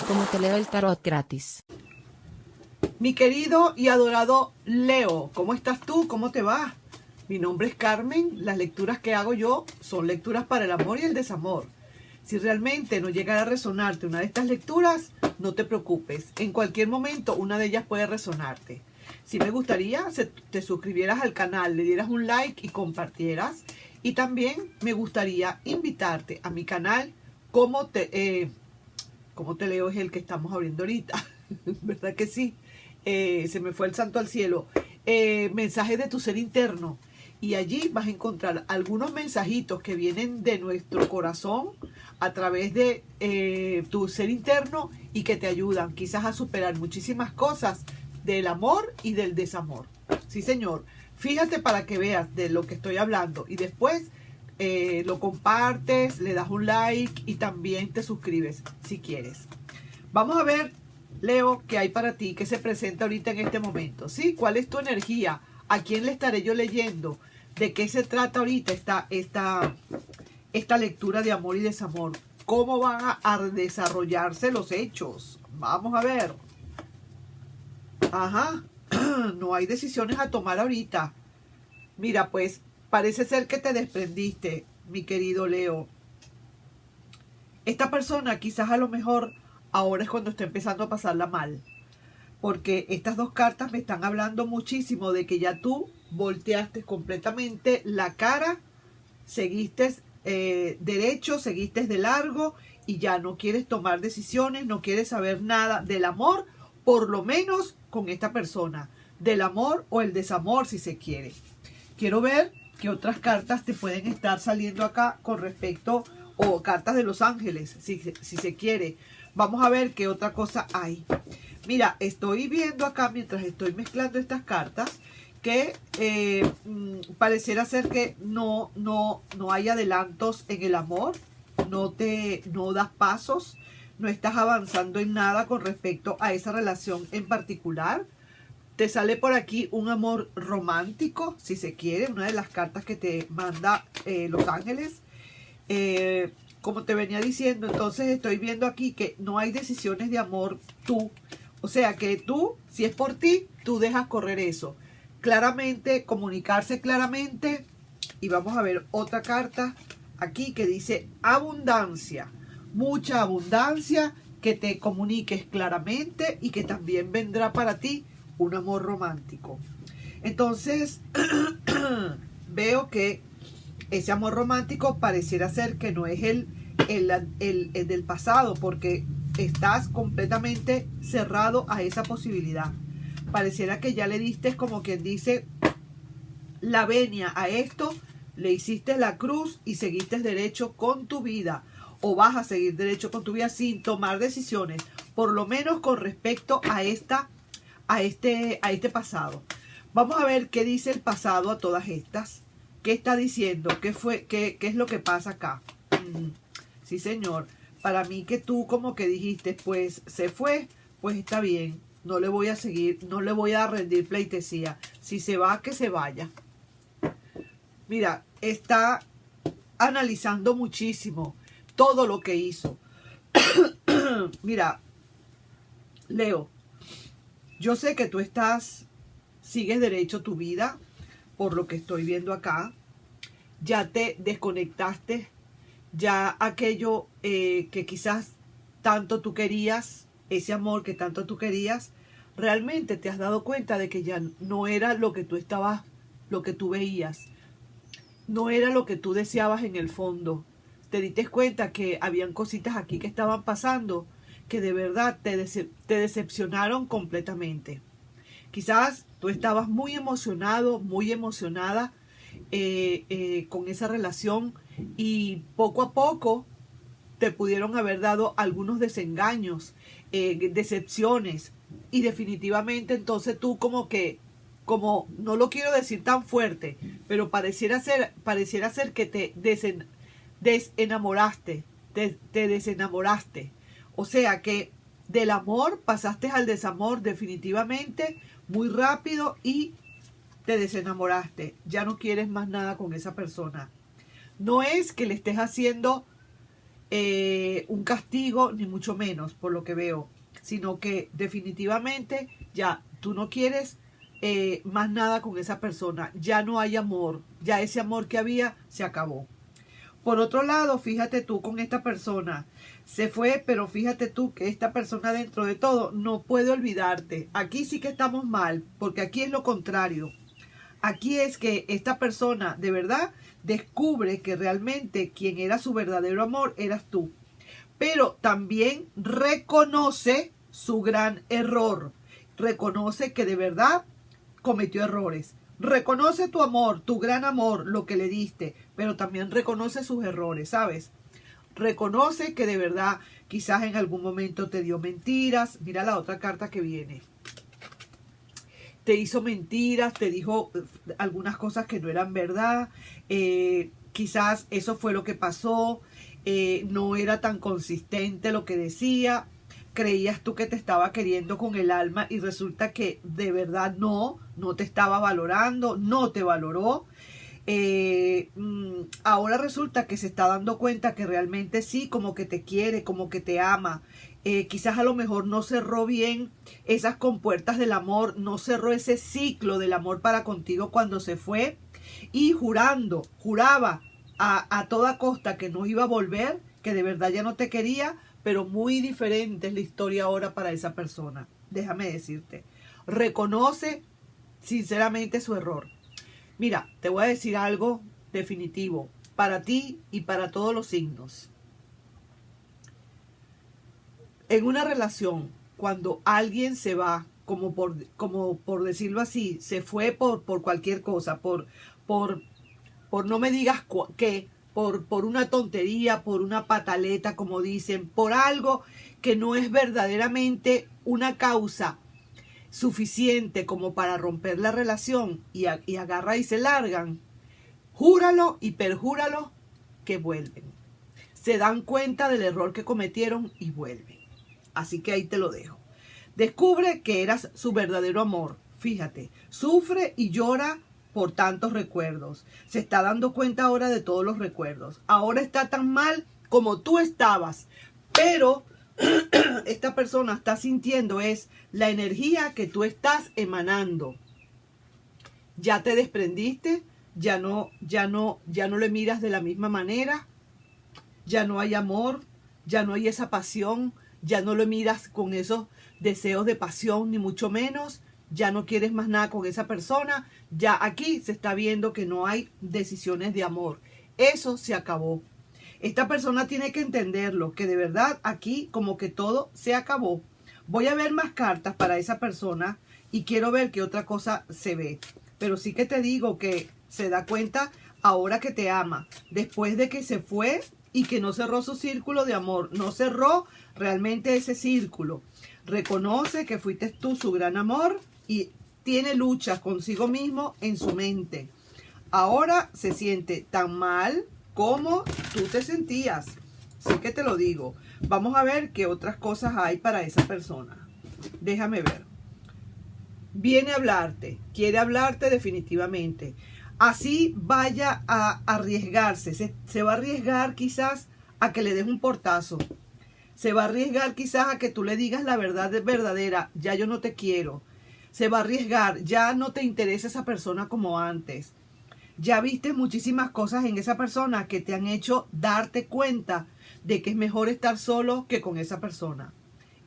cómo te leo el tarot gratis. Mi querido y adorado Leo, ¿cómo estás tú? ¿Cómo te va? Mi nombre es Carmen. Las lecturas que hago yo son lecturas para el amor y el desamor. Si realmente no llegara a resonarte una de estas lecturas, no te preocupes. En cualquier momento una de ellas puede resonarte. Si me gustaría que te suscribieras al canal, le dieras un like y compartieras. Y también me gustaría invitarte a mi canal ¿Cómo te leo? Es el que estamos abriendo ahorita. ¿Verdad que sí? Se me fue el santo al cielo. Mensajes de tu ser interno. Y allí vas a encontrar algunos mensajitos que vienen de nuestro corazón a través de tu ser interno y que te ayudan quizás a superar muchísimas cosas del amor y del desamor. Sí, señor. Fíjate para que veas de lo que estoy hablando y después lo compartes, le das un like y también te suscribes si quieres. Vamos a ver, Leo, qué hay para ti, qué se presenta ahorita en este momento. ¿Sí? ¿Cuál es tu energía? ¿A quién le estaré yo leyendo? ¿De qué se trata ahorita esta lectura de amor y desamor? ¿Cómo van a desarrollarse los hechos? Vamos a ver. Ajá. No hay decisiones a tomar ahorita. Mira, pues parece ser que te desprendiste, mi querido Leo. Esta persona quizás a lo mejor ahora es cuando está empezando a pasarla mal. Porque estas dos cartas me están hablando muchísimo de que ya tú volteaste completamente la cara, seguiste derecho, seguiste de largo y ya no quieres tomar decisiones, no quieres saber nada del amor, por lo menos con esta persona, del amor o el desamor si se quiere. Quiero ver qué otras cartas te pueden estar saliendo acá con respecto, o cartas de los ángeles, si se quiere. Vamos a ver qué otra cosa hay. Mira, estoy viendo acá mientras estoy mezclando estas cartas que pareciera ser que no hay adelantos en el amor, no das pasos, no estás avanzando en nada con respecto a esa relación en particular. Te sale por aquí un amor romántico, si se quiere, una de las cartas que te manda Los Ángeles. Como te venía diciendo, entonces estoy viendo aquí que no hay decisiones de amor tú. O sea que tú, si es por ti, tú dejas correr eso. Claramente, comunicarse claramente. Y vamos a ver otra carta aquí que dice abundancia. Mucha abundancia, que te comuniques claramente y que también vendrá para ti un amor romántico. Entonces, veo que ese amor romántico pareciera ser que no es el del pasado, porque estás completamente cerrado a esa posibilidad. Pareciera que ya le diste, como quien dice, la venia a esto, le hiciste la cruz y seguiste derecho con tu vida, o vas a seguir derecho con tu vida sin tomar decisiones, por lo menos con respecto a este pasado. Vamos a ver qué dice el pasado a todas estas. ¿Qué está diciendo? ¿Qué es lo que pasa acá? Sí, señor. Para mí que tú como que dijiste, pues se fue, pues está bien. No le voy a seguir, no le voy a rendir pleitesía. Si se va, que se vaya. Mira, está analizando muchísimo todo lo que hizo. Mira, Leo, yo sé que tú sigues derecho tu vida, por lo que estoy viendo acá. Ya te desconectaste, ya aquello que quizás tanto tú querías, ese amor que tanto tú querías, realmente te has dado cuenta de que ya no era lo que lo que tú veías, no era lo que tú deseabas en el fondo. Te diste cuenta que habían cositas aquí que estaban pasando que de verdad te decepcionaron completamente. Quizás tú estabas muy emocionado, muy emocionada con esa relación y poco a poco te pudieron haber dado algunos desengaños, decepciones, y definitivamente entonces tú como no lo quiero decir tan fuerte, pero pareciera ser que te desenamoraste, te desenamoraste. O sea que del amor pasaste al desamor definitivamente muy rápido y te desenamoraste. Ya no quieres más nada con esa persona. No es que le estés haciendo un castigo, ni mucho menos, por lo que veo, sino que definitivamente ya tú no quieres más nada con esa persona, ya no hay amor, ya ese amor que había se acabó. Por otro lado, fíjate tú con esta persona, se fue, pero fíjate tú que esta persona dentro de todo no puede olvidarte. Aquí sí que estamos mal, porque aquí es lo contrario. Aquí es que esta persona de verdad descubre que realmente quien era su verdadero amor eras tú. Pero también reconoce su gran error. Reconoce que de verdad cometió errores. Reconoce tu amor, tu gran amor, lo que le diste, pero también reconoce sus errores, ¿sabes? Reconoce que de verdad quizás en algún momento te dio mentiras. Mira la otra carta que viene. Te hizo mentiras, te dijo algunas cosas que no eran verdad. Quizás eso fue lo que pasó. No era tan consistente lo que decía. Creías tú que te estaba queriendo con el alma y resulta que de verdad no te estaba valorando, no te valoró. Ahora resulta que se está dando cuenta que realmente sí, como que te quiere, como que te ama. Quizás a lo mejor no cerró bien esas compuertas del amor, no cerró ese ciclo del amor para contigo cuando se fue y juraba a toda costa que no iba a volver, que de verdad ya no te quería, pero muy diferente es la historia ahora para esa persona. Déjame decirte, reconoce sinceramente su error. Mira, te voy a decir algo definitivo para ti y para todos los signos. En una relación, cuando alguien se va, como por decirlo así, se fue por cualquier cosa, por no me digas qué, por una tontería, por una pataleta, como dicen, por algo que no es verdaderamente una causa suficiente como para romper la relación y agarra y se largan, júralo y perjúralo que vuelven. Se dan cuenta del error que cometieron y vuelven. Así que ahí te lo dejo. Descubre que eras su verdadero amor. Fíjate, sufre y llora por tantos recuerdos. Se está dando cuenta ahora de todos los recuerdos. Ahora está tan mal como tú estabas. Pero esta persona está sintiendo es la energía que tú estás emanando. Ya te desprendiste, ya no le miras de la misma manera, ya no hay amor, ya no hay esa pasión, ya no lo miras con esos deseos de pasión, ni mucho menos, ya no quieres más nada con esa persona, ya aquí se está viendo que no hay decisiones de amor. Eso se acabó. Esta persona tiene que entenderlo, que de verdad aquí como que todo se acabó. Voy a ver más cartas para esa persona y quiero ver qué otra cosa se ve. Pero sí que te digo que se da cuenta ahora que te ama, después de que se fue y que no cerró su círculo de amor, no cerró realmente ese círculo. Reconoce que fuiste tú su gran amor y tiene luchas consigo mismo en su mente. Ahora se siente tan mal como tú te sentías. Así que te lo digo. Vamos a ver qué otras cosas hay para esa persona. Déjame ver. Viene a hablarte. Quiere hablarte definitivamente. Así vaya a arriesgarse. Se va a arriesgar quizás a que le des un portazo. Se va a arriesgar quizás a que tú le digas la verdad verdadera. Ya yo no te quiero. Se va a arriesgar. Ya no te interesa esa persona como antes. Ya viste muchísimas cosas en esa persona que te han hecho darte cuenta de que es mejor estar solo que con esa persona.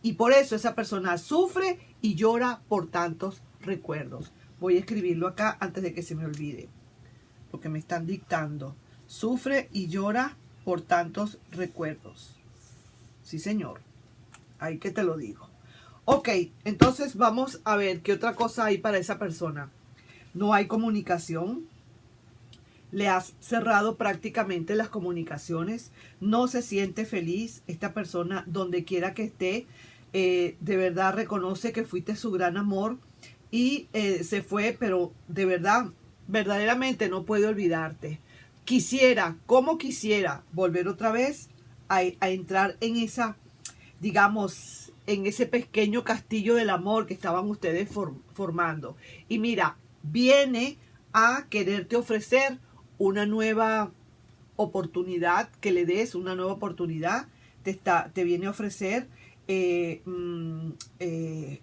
Y por eso esa persona sufre y llora por tantos recuerdos. Voy a escribirlo acá antes de que se me olvide lo que me están dictando. Sufre y llora por tantos recuerdos. Sí, señor. Ahí que te lo digo. Ok, entonces vamos a ver qué otra cosa hay para esa persona. No hay comunicación. Le has cerrado prácticamente las comunicaciones. No se siente feliz. Esta persona, donde quiera que esté, de verdad reconoce que fuiste su gran amor y se fue, pero de verdad, verdaderamente no puede olvidarte. Quisiera, como quisiera, volver otra vez a entrar en esa, digamos, en ese pequeño castillo del amor que estaban ustedes formando. Y mira, viene a quererte ofrecer una nueva oportunidad, que le des una nueva oportunidad. Te viene a ofrecer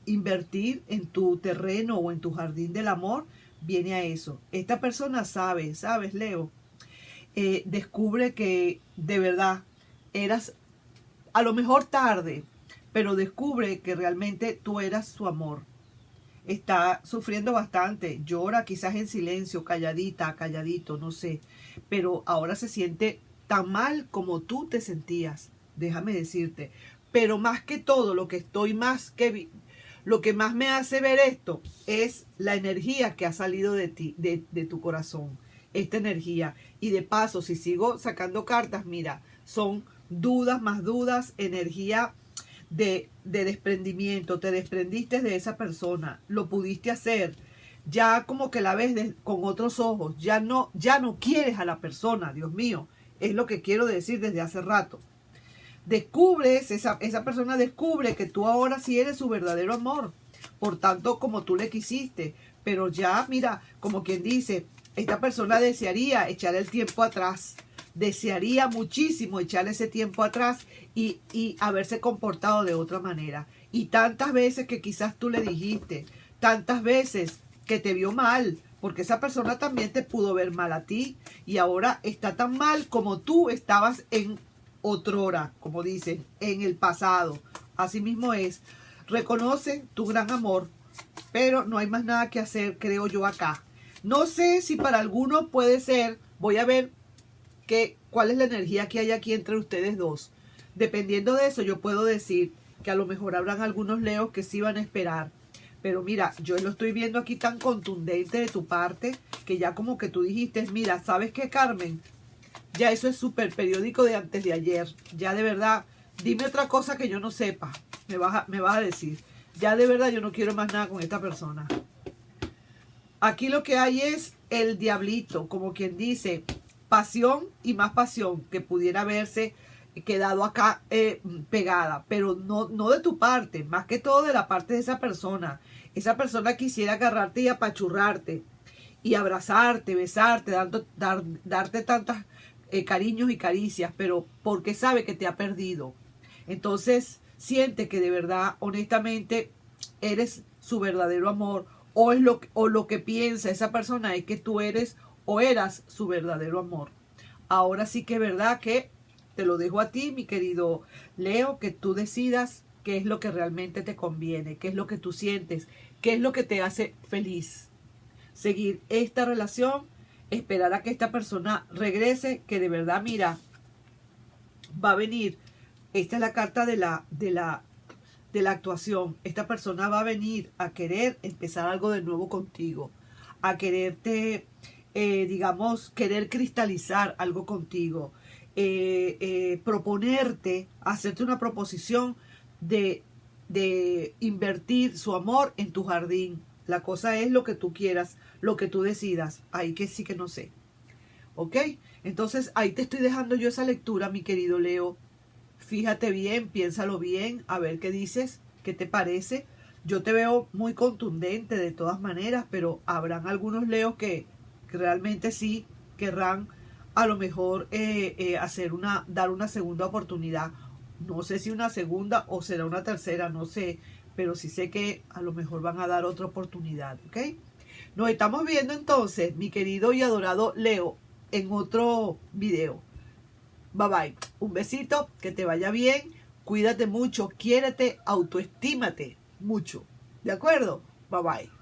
invertir en tu terreno o en tu jardín del amor. Viene a eso. Esta persona sabe, ¿sabes, Leo? Descubre que de verdad eras, a lo mejor tarde, pero descubre que realmente tú eras su amor. Está sufriendo bastante, llora quizás en silencio, calladita, calladito, no sé, pero ahora se siente tan mal como tú te sentías, déjame decirte. Pero más que todo, lo que más me hace ver esto es la energía que ha salido de ti, de tu corazón, esta energía. Y de paso, si sigo sacando cartas, mira, son dudas más dudas, energía de desprendimiento. Te desprendiste de esa persona, lo pudiste hacer, ya como que la ves con otros ojos, ya no quieres a la persona. Dios mío, es lo que quiero decir desde hace rato. Descubres, esa persona descubre que tú ahora sí eres su verdadero amor, por tanto como tú le quisiste, pero ya mira, como quien dice, esta persona desearía echar el tiempo atrás, desearía muchísimo echar ese tiempo atrás y haberse comportado de otra manera. Y tantas veces que quizás tú le dijiste, tantas veces que te vio mal, porque esa persona también te pudo ver mal a ti y ahora está tan mal como tú estabas en otrora, como dicen, en el pasado. Así mismo es. Reconoce tu gran amor, pero no hay más nada que hacer, creo yo acá. No sé si para algunos puede ser, voy a ver cuál es la energía que hay aquí entre ustedes dos. Dependiendo de eso, yo puedo decir que a lo mejor habrán algunos leos que sí van a esperar. Pero mira, yo lo estoy viendo aquí tan contundente de tu parte, que ya como que tú dijiste, mira, ¿sabes qué, Carmen? Ya eso es súper periódico de antes de ayer. Ya de verdad, dime otra cosa que yo no sepa. Me vas a decir. Ya de verdad yo no quiero más nada con esta persona. Aquí lo que hay es el diablito, como quien dice, pasión y más pasión que pudiera haberse quedado acá pegada, pero no de tu parte, más que todo de la parte de esa persona. Esa persona quisiera agarrarte y apachurrarte y abrazarte, besarte, darte tantas cariños y caricias, pero porque sabe que te ha perdido. Entonces siente que de verdad, honestamente, eres su verdadero amor, o lo que piensa esa persona es que tú eres o eras su verdadero amor. Ahora sí que es verdad que te lo dejo a ti, mi querido Leo, que tú decidas qué es lo que realmente te conviene, qué es lo que tú sientes, qué es lo que te hace feliz. Seguir esta relación, esperar a que esta persona regrese, que de verdad, mira, va a venir. Esta es la carta de la actuación. Esta persona va a venir a querer empezar algo de nuevo contigo, a quererte, digamos, querer cristalizar algo contigo, proponerte, hacerte una proposición de invertir su amor en tu jardín. La cosa es lo que tú quieras, lo que tú decidas. Ahí que sí que no sé. ¿Ok? Entonces ahí te estoy dejando yo esa lectura, mi querido Leo. Fíjate bien, piénsalo bien, a ver qué dices, qué te parece. Yo te veo muy contundente de todas maneras, pero habrán algunos Leos que realmente sí querrán a lo mejor dar una segunda oportunidad. No sé si una segunda o será una tercera, no sé, pero sí sé que a lo mejor van a dar otra oportunidad, ¿ok? Nos estamos viendo entonces, mi querido y adorado Leo, en otro video. Bye bye. Un besito, que te vaya bien, cuídate mucho, quiérete, autoestímate mucho. ¿De acuerdo? Bye bye.